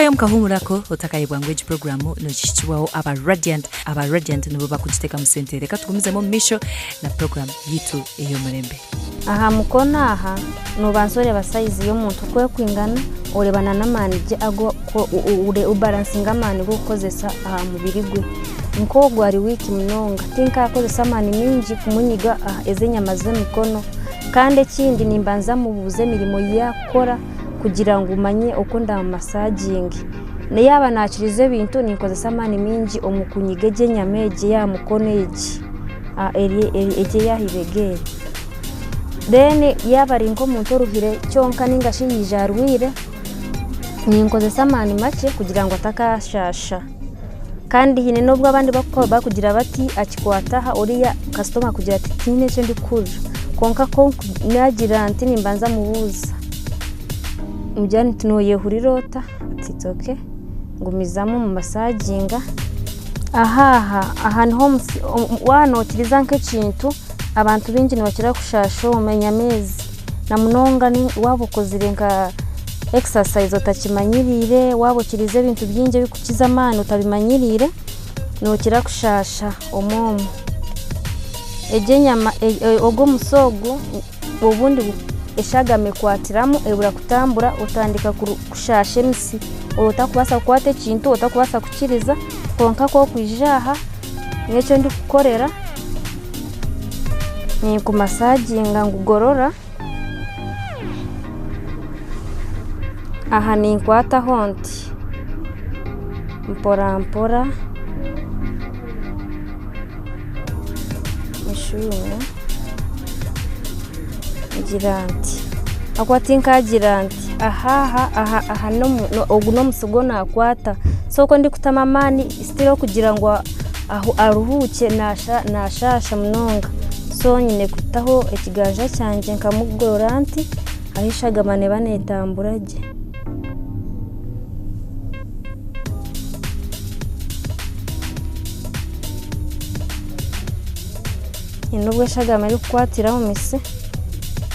Takayo mkahumurako utakaye bwangweji programu no chichiwao aba radiant nibo bakugiteka musente reka tugumize mu misho na program yitu iyo murembe aha mukona aha no bansore basaizi yo muntu kwe kwingana urebana namanije ago ure ubalansinga mani gukozesa aha mubiri gwe nkogwa ari wiki mnonga tinka akozesa mani minji kumunyiga ezenyama ze mikono kandi kindi nimbanza mubuze mirimo yakora kugira ngo umanye uko ndamassaging ne yaba nakirize bintu nikozesa mani minji omukunyigeje nyameje ya mukoneji eje yahibegere then yaba rinko muntu ruhire cyonka ningashi yijarwire ninkozesa mani make kugira ngo atakashasha kandi hine nubwo abandi bakugira bati akikwataha uriya customer kugira ati kine cyo ndikuja konka ko nagira anti nimbanza mubuza mujyani tunoye hurirota ati okay ngumizamo mu massaginga aha niho wanotiriza nke kintu abantu bingi nibakira kushasho umenya mezi na munonga ni wabukozire nka exercise otakimanyirire wabukirize ibintu byinje bikukiza amani utabimanyirire nokira kushasha omomo ejenyama ogo musogo ubundi eshagame kwatiramo ebura kutambura utandika kushasha emisi otakubasa kwate kintu otakubasa kukiriza konka ko kwijaha n'ecyo ndi kukorera ni ku massaginga ngugorora aha ni kwata honti mpora mishuye giranti akwatinka giranti aha no oguno musugona akwata soko ndi kutamamani stilo kugira ngo aho aruhuke nashasha mnonga so nyine kutaho ekiganja cyanje nkamugororanti ahishaga mane banetamburaje inubwo shagama ari kwatira mu mise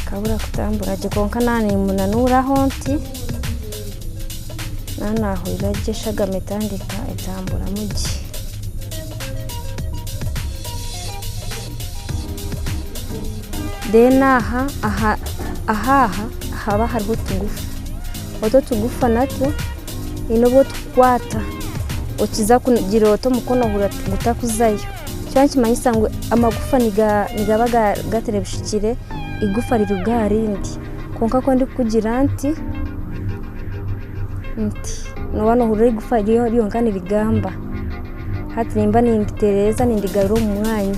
kabura kutamburaje konka nani munanura honti nanaho iraje shagama tandika etambura mugi dena aha haba hariho tugufa natwo inubwo tukwata ukiza kugira oto mukono gutakuzayo cyanki manyisa ngo amagufa nigabaga gaterebishikire igufa rirugarindi konka ko ndi kugira nti no wano hurire igufa riyo ngani rigamba hati nimba ninditereza nindigaruro mu mwanya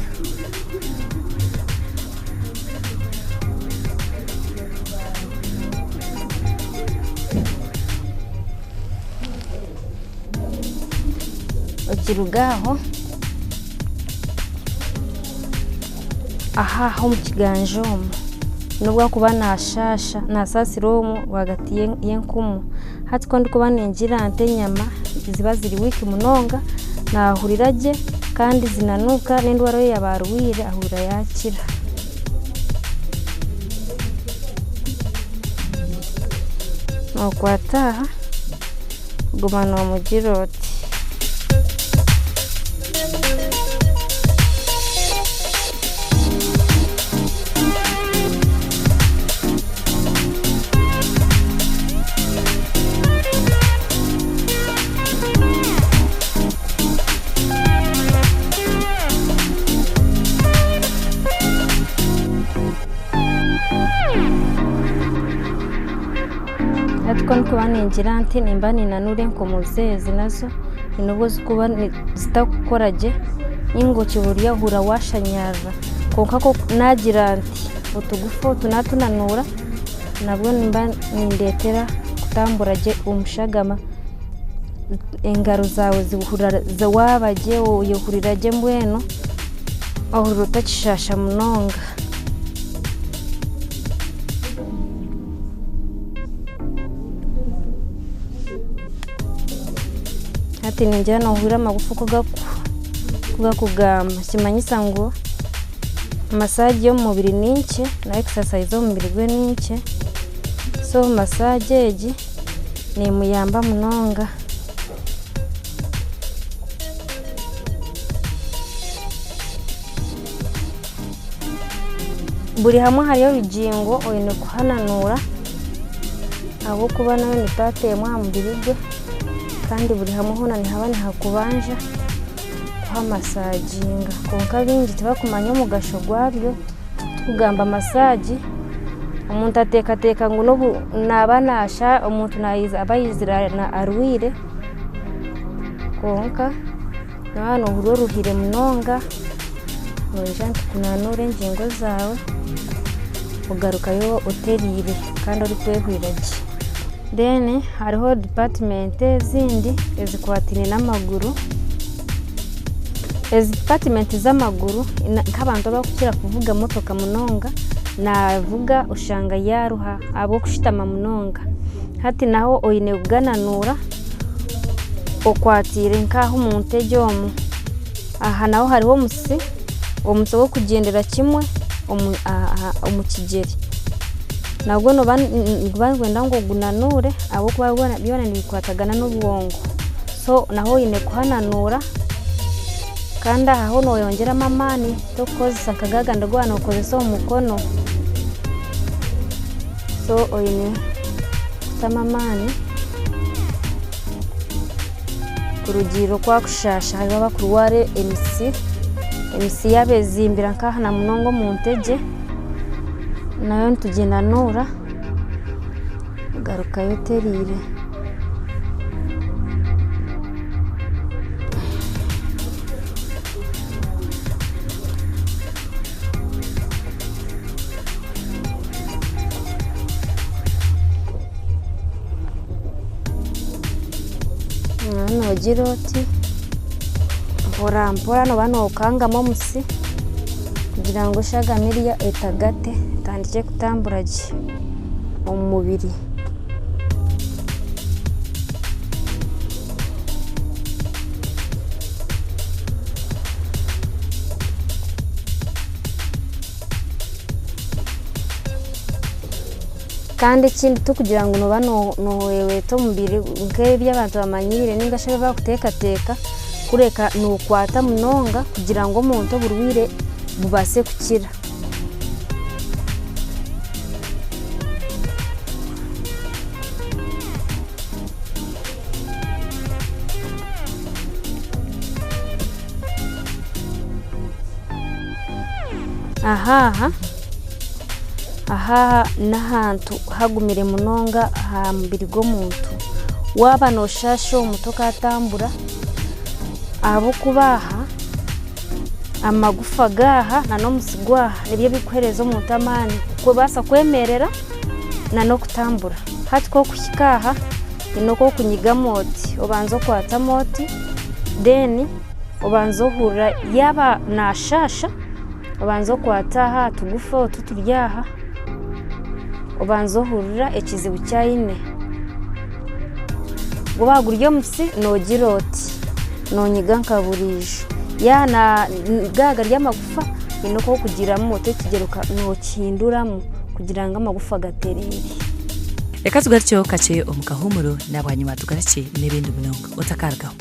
okirugaho aha ho mukiganjomo nubwo kuba nashasha nasasiromo wagati yenkumu hati ko ndikuba ningira antenyama ziba ziri wiki munonga nahuriraje kandi zinanuka n'indwaro yabaruwire ahura yakira okwataha gumana mugiroti kuba ningira nti nimba ninanure nko muzezi nazo inubwo zikuba zitakukoraje ingo kiburiya hura washanyara konka ko nagira nti utugufo tunatunanura nabwo nimba nindetera kutamburaje umushagama engaro zawe zibuhura zawabaje uyuhuriraje mbweno aho rutakishasha munonga ati ninjya no hura amagufu kugamba kimanyisa ngo massage yo mubiri ninke na exercise yo mubiri gwe ninke so massage eji nemuyamba munonga. Buri hamwe hariyo bijingo oyine kuhananura abo kuba nayo nipateyemo mubiri gwe kandi buri hamwe hona nihabane hakubanja kuhamasajinga konka bingi tibakumanya umugasho gwabyo kugamba masaji umuntu ateka ngo no nabanasha umuntu nayiza abayizira na arwire konka nano huro ruhire munonga nojante kunanura ingingo zawe ugaruka yo uterire kandi uri kwehwiraje. Then hariho department zindi ezikwatine n'amaguru. Ezi department z'amaguru nk'abantu bakukira kuvuga motoka munonga navuga ushanga yaruha abo kushitama munonga hati naho oyine ugananura okwatire nkaho umuntu ejomu aha naho hariho omusi wo kugendera kimwe omukigeri nabwo no banwenda ngo gunanure abo kuba byona nibikwatagana n'ubwongo so naho yine kuhananura kandi aho no yongera mamani to koza kagaga ndagwana ukozesa umukono so oyine tamamani kurugiro kwa kushasha hariho bakuruware MC yabezimbira nkaha na munongo munteje nayo ntugenda nura garuka yoterire no giroti mpora no bano ukangamo musi kugira ngo shagamiriya etagate tandike kutamburaje umubiri. Kandi ikindi tukugira ngo no bano no wewe to mubiri nk'ebya abantu bamanyire ninga shabe bakuteka kureka no kwata munonga kugira ngo umuntu burwire bubase kukira. aha nahantu hagumire munonga ha mubiri go muntu waba no shasho umutoka atambura abo kubaha amagufa gaha na no musigwa nibyo bikwereza umuntu amani ko basa kwemerera na no kutambura hati ko kushikaha inoko kunyiga moti obanzo kwata moti then obanzo hura yaba nashasha obanzo kwataha tugufa tuturyaha obanzo hurira ekizibu cyayine gubaguryo musi no giroti no nyiga nkaburije yana gaga ry'amagufa inoko kugira mu tekigeruka no kinduramo kugira ngo amagufa gaterere. Reka tugatyo kace omukahumuro nabanyuma tugace n'ibindi munonga utakargaho.